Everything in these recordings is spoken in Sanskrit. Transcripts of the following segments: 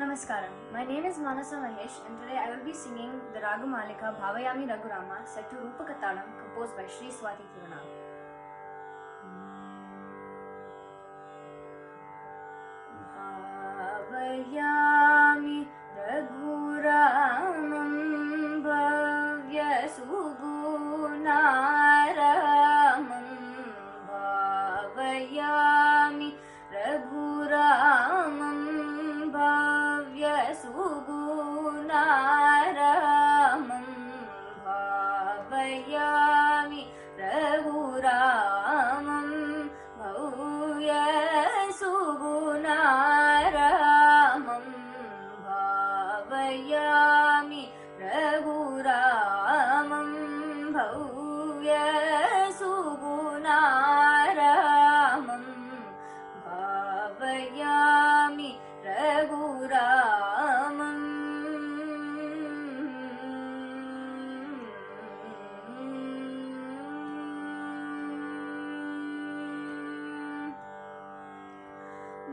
Namaskaram. My name is Manasa Mahesh and today I will be singing the Ragamalika Bhavayami Raghurama set to Rupakatalam composed by Sri Swati Tirunal. Bhavayami Raghuramam Bhavya Sugunaramam Bhavayami Raghuramam Bhavya Sugunaramam Bhavayami Raghuramam Bhavya Sugunaramam Bhavayami Raghuramam Bhavya Sugunaramam Bhavayami Raghuramam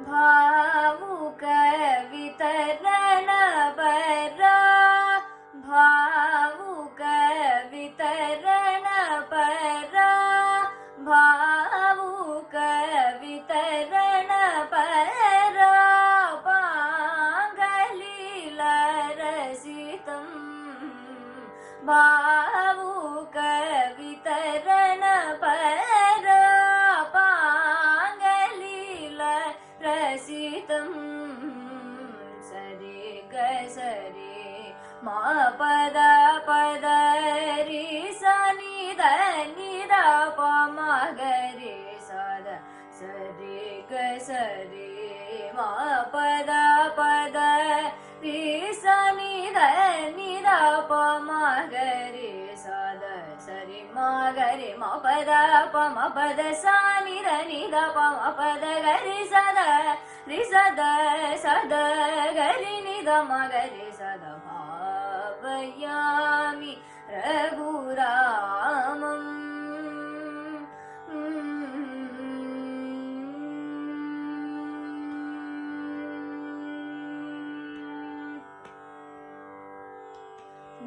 Bhavuka vitarana para Bhavuka vitarana para Bhavuka vitarana para Pangalila rasitam Bhavuka vitarana para Pangalila rasitam Sari ga sari ma pada pada ri sa ni da pa ma ga ri sa da sari ga sari ma pada pada ri sa ni da pa ma ga ri sa da sari ma ga ri ma pada sa ni da pa ma pada ga ri sa da ga ri ni da ma ga ri sa da Bhavayami Raghuramam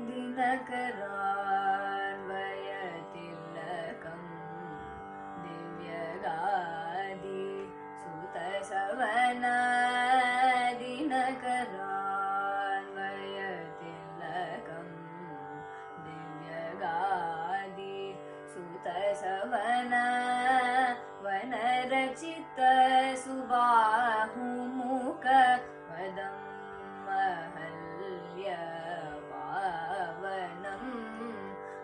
Dinakaranvayatilakam Divyagadi Sutasavana Dinakaranvayatilakam Divyagadi Sutasavana Vanarachita Subahumuka Vadam Mahalya Pavanam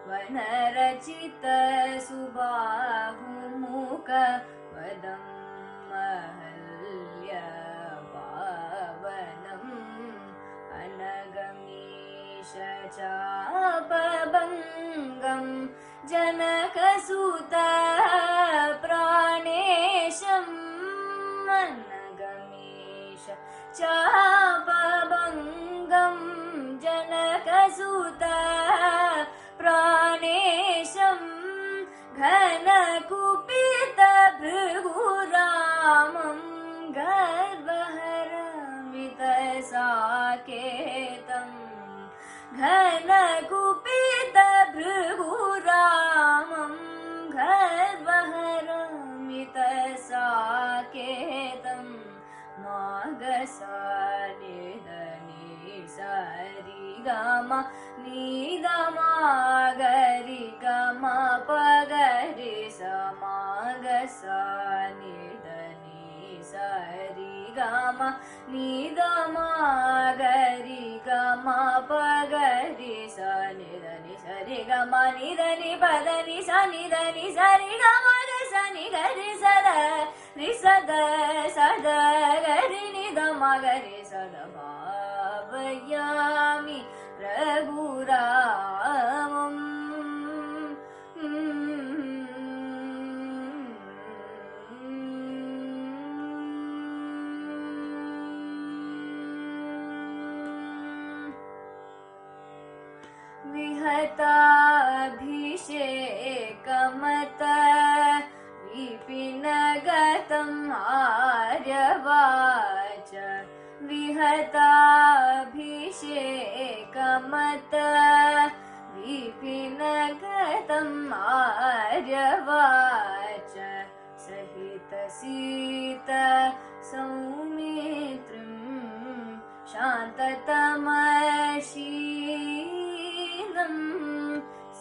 Vanarachita Subahumuka Vadam Mahalya Pavanam Anagamisha Chapabangam Janakasuta Pranesham Anagamisha Chapabangam Janakasuta Pranesham Ghanakupita Bhrihuramam Garvaharamita Saketam Ghanakupita Bhrihuramam Garvaharamita Saketam Magasanidani Sarigama Nidama Garigama Pagari Samagasanidani Sarigama Nidama Garigama Pagari Sanidani Sarigama Nidani Padani Sanidani Sarigama Gasani Gari Sada Risada Sada Gari Nidama Gari Sada Bhavayami Raghuramam Vihatabhishekamata Vipinagatam Aryavacha विहताभिषेकमत विपिनगतम् आर्यवाच सहित सीत सौमित्रिम् शान्ततमशीलम्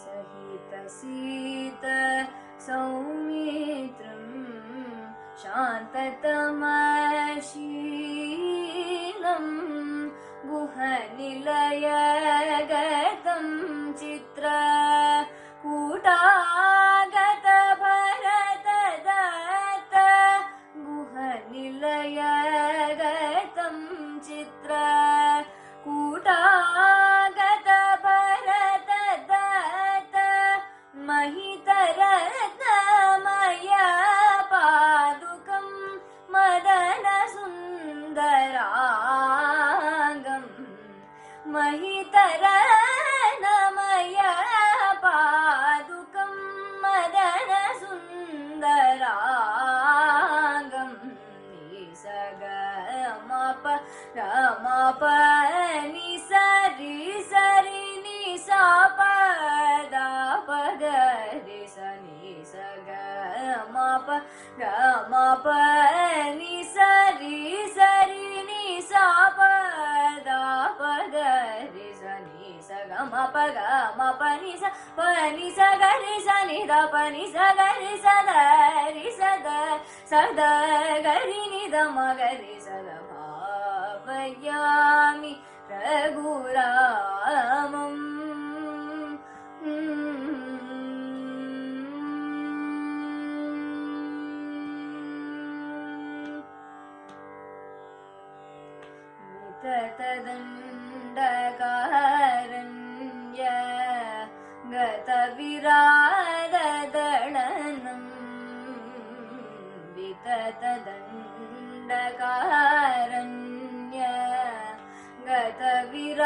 सहित सीत सौमित्रिम् शान्ततमशीलम् गुहनिलयगतं चित्र कूटागत भरतदत्त गुहनिलयगतं चित्र कूटागत भरतदत्त महितरत्नमय पादुकं मदन सुन्दराङ्गम् महितरत्नमय पादुकं मदन सुन्दराङ्गम् निसग मप गमप निसरि सरि निसप दापगरि सनि सग मप गमप निसरि सरि निसप दापगरि सनि सग मप गमप निस पनि सगरि सनि द पनि सगरि सद रि सद सद गरि नि द मगरि सद भावयामि रघुरामम् तदण्डकारण्य गतविराददळनम् विततदण्डकारण्य गतविराददळनम्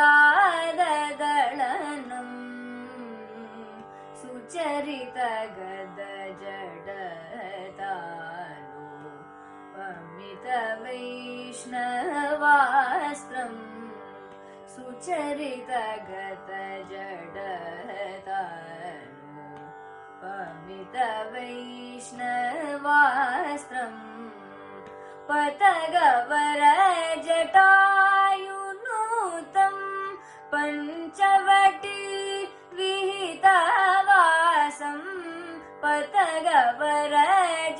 सुचरित गदजडतालु पमित वैष्णवास्त्रम् सुचरित गतजडतालु पमित वैष्णवास्त्रम् पतगवर जटायुनूतम् पञ्चवटी विहितवासम् पतगवर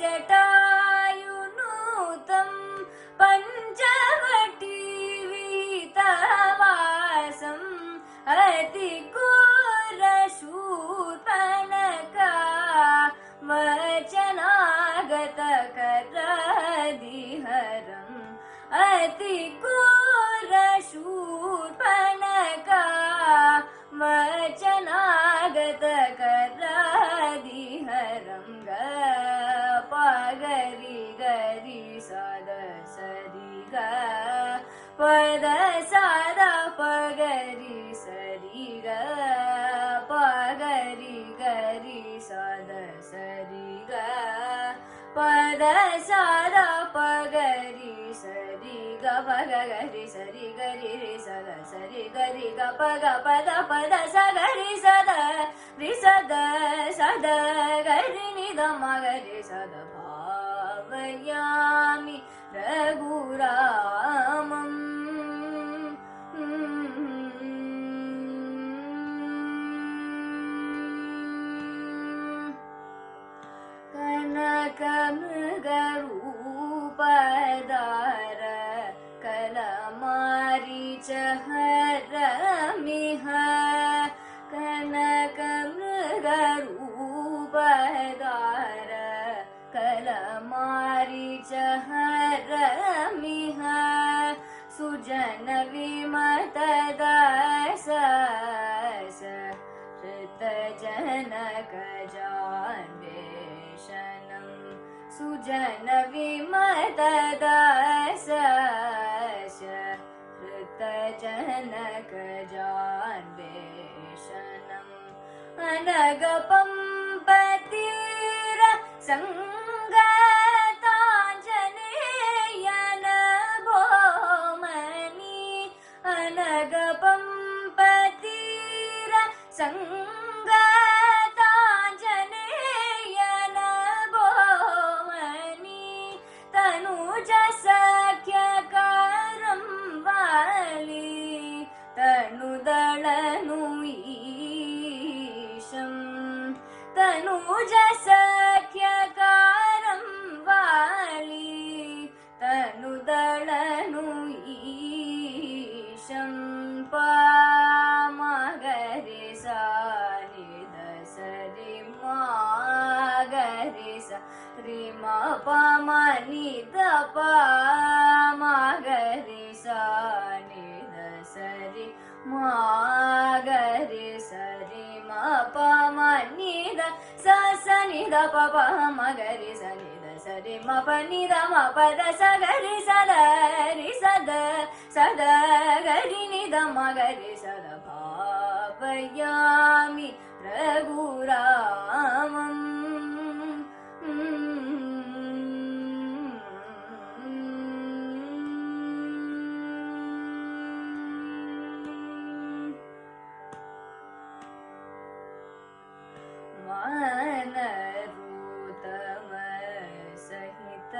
जटायुनूतम् पञ्चवटी विहितवासम् अतिघोरशूर्पणखा वचनागतकरदिहरम् अतिघोरशूर्पणखा वचनागतकरदिहरम् ग पगरि गरि सद सरि ग पद सद पगरि सरि ग पगरि गरि सद सरि ग पद सद पगरि सरि ग पग गरि सरि गरि रि सद सरि गरि ग पग पद पद स गरि सद रि सद सद गरि नि द म गरि सद भावयामि रघुरामम् कनकमृगरूपधार कलमारीचहरमिह कनकमृगरूपधार कलमारीचहरमिह सुजन विमतदास ऋतजनकजान्वेषणम् सुजन विमतदास ऋतजनकजान्वेषणम् अनगपम्पतीर संगताञ्जनेयन भोमन ಸಂಗತಾಂಜನೇಯನ ಗೋಮನಿ ತನುಜ ಸಖ್ಯಕಾರಂ ವಾಲಿ ತನುದಳನು ಈಶಂ ತನುಜ ಸಖ್ಯಕಾರಂ ವಾಲಿ ತನುದಳನು ಈಶಂ ಪಾಮಗರಿ ಸಾನಿದ ಸರಿ ಮಾಗರಿ ಸರಿ ಮ ಪಮನಿದ ಪಾಮಗರಿ ಸಾನಿದ ಸರಿ ಮಾಗರಿ ಸರಿ ಮ ಪಮನಿದ ಸನಿದ ಪಪ ಮಗರಿ ಸನಿದ ಸರಿ ಮ ಪನಿದ ಮ ಪದ ಸಗರಿ ಸದರಿ ಸದ ಸದ ಗರಿ ನಿದ ಮಗರಿ ಸದ ಭಾವಯಾಮಿ ರಘುರಾಮಂ ವಾನರೋತ್ತಮ ಸಹಿತ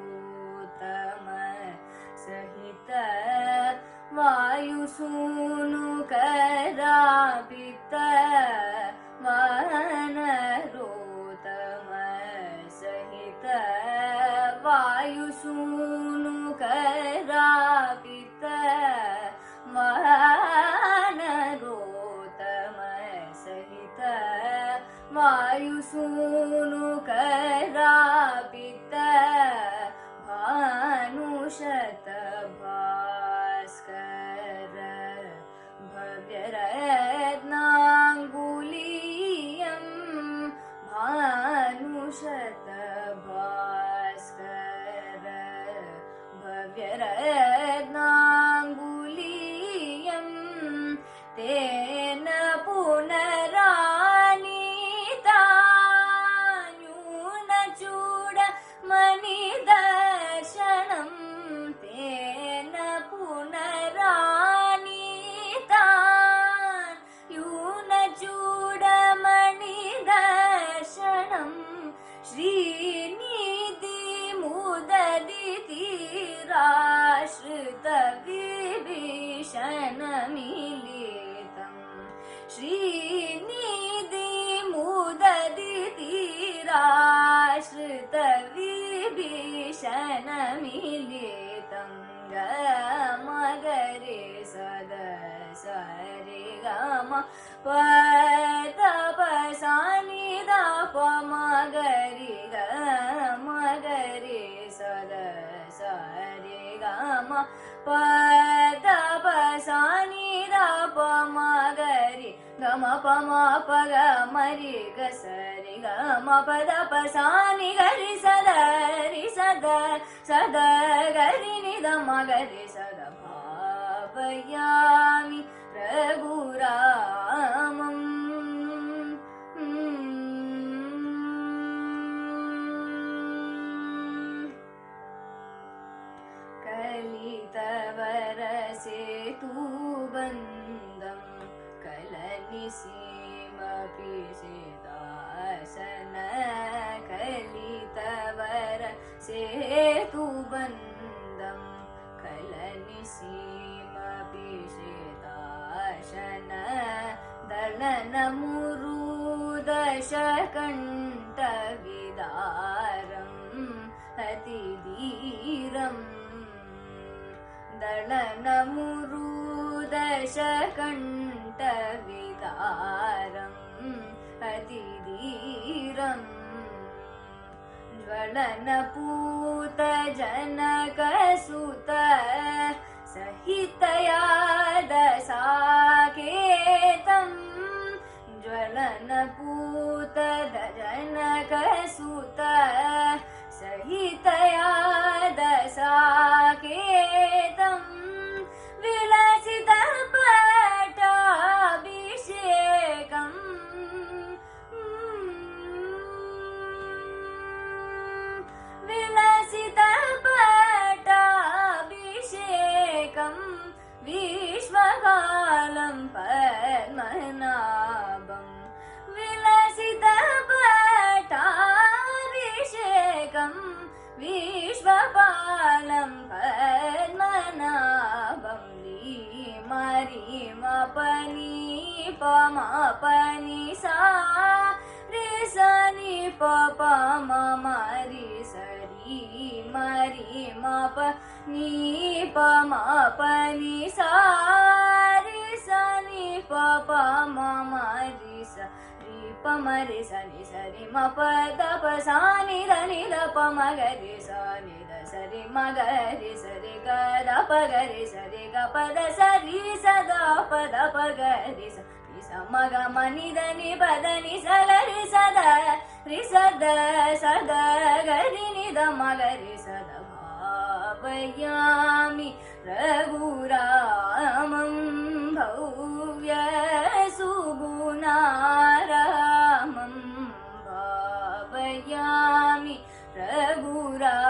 ವಾನರೋತ್ತಮ ಸಹಿತ ವಾಯುಸೂನು ಕರಾಪಿತ ವಾನರೋತ್ತಮ ಸಹಿತ ವಾಯುಸೂನು ಕರಾಪಿತ ವಾನರೋತ್ತಮ ಸಹಿತ ವಾಯುಸೂನು ಕರಾಪಿತ ಭಾನುಷತ ಭಾಸ್ಕರ ಭವ್ಯರತ್ನಾಂಗುಲೀಯಂ ಭಾನುಷತ ಭಾಸ್ಕರ ಭವ್ಯರತ್ನಾಂಗುಲೀಯಂ ತೇನ ಪುನರಾನೀತಾನ್ಯೂನ ಚೂಡ ಮಣಿದರ್ಶನಂ ತೇನ ಪುನರಾನೀತಾನ್ಯೂನ ಚೂಡ ಮಣಿದರ್ಶನಂ ಶ್ರೀನಿಧಿ ಮುದದಿ ತೀರಾಶ್ರಿತ ವಿಭೀಷಣ ಮಿಲಿತಂ ಶ್ರೀನಿಧಿ ಮುದದಿ ತೀರಾಶ್ರಿತ ವಿಭೀಷಣ ಮಿಲಿತಂ ಗಮಗರೆ ಸದ ಸರಿ ಗಮ ಪತಪಸಾನಿದ ಪಮಗರಿ ಗಮಗರಿ ಸದ ಸರಿ ಗಮ ಪತಪಸಾನಿದ ಪಮಗರಿ ಗಮ ಪಮ ಪಗ ಮರಿ ಗ ಸರಿ ಗಮ ಪದ ಪಸಾನಿ ಗರಿ ಸದರಿ ಸದ ಸದ ಗರಿ ನಿದ ಮಗರಿ ಸದ ಭಾವಯಾಮಿ ರಘುರಾಮಂ ಕಲಿತವರ ಸೇತು ಬಂದಂ ಕಲನಿಸೀಮಪಿ ಸೇದಾಸನ ಕಲಿತವರ ಸೇತು ಬಂದಂ ಕಲನಿಸೀಮಪಿ ಸೇದಾಸನ ದಳನ ಮುರುದಶ ಕಂಠ ವಿದಾರಂ ಅತಿಧೀರಂ ದಳನ ಮುರುದಶ ಕಂಠ ವಿದಾರಂ ಅತಿಧೀರಂ ಜ್ವಲನ ಪೂತ ಜನಕ ಸುತ ಸಹಿತಯಾದ ಸಾಕೇತಂ ಜ್ವಲನ ಪೂತ ಜನಕ ಸುತ ಸಹಿತಯಾದ ಸಾಕೇತಂ ವಿಲಸಿತ ಪಟ್ಟಾಭಿಷೇಕಂ प म प नि सा रे स नि प प म म रि स रि म प नि प म प नि सा रे स नि प प म म रि स रि प म रि स नि स रि म प द प सा नि द प म ग रि स नि द स रि म ग रि स रि ग द प ग रि स रि ग प द स रि स द प ग रि स रि स म ग म नि द नि प द नि स ग रि स द स द ग रि नि द म ग रि स द भावयामि रघुरामं भव्य सुगुणारामं भावयामि रघुरामं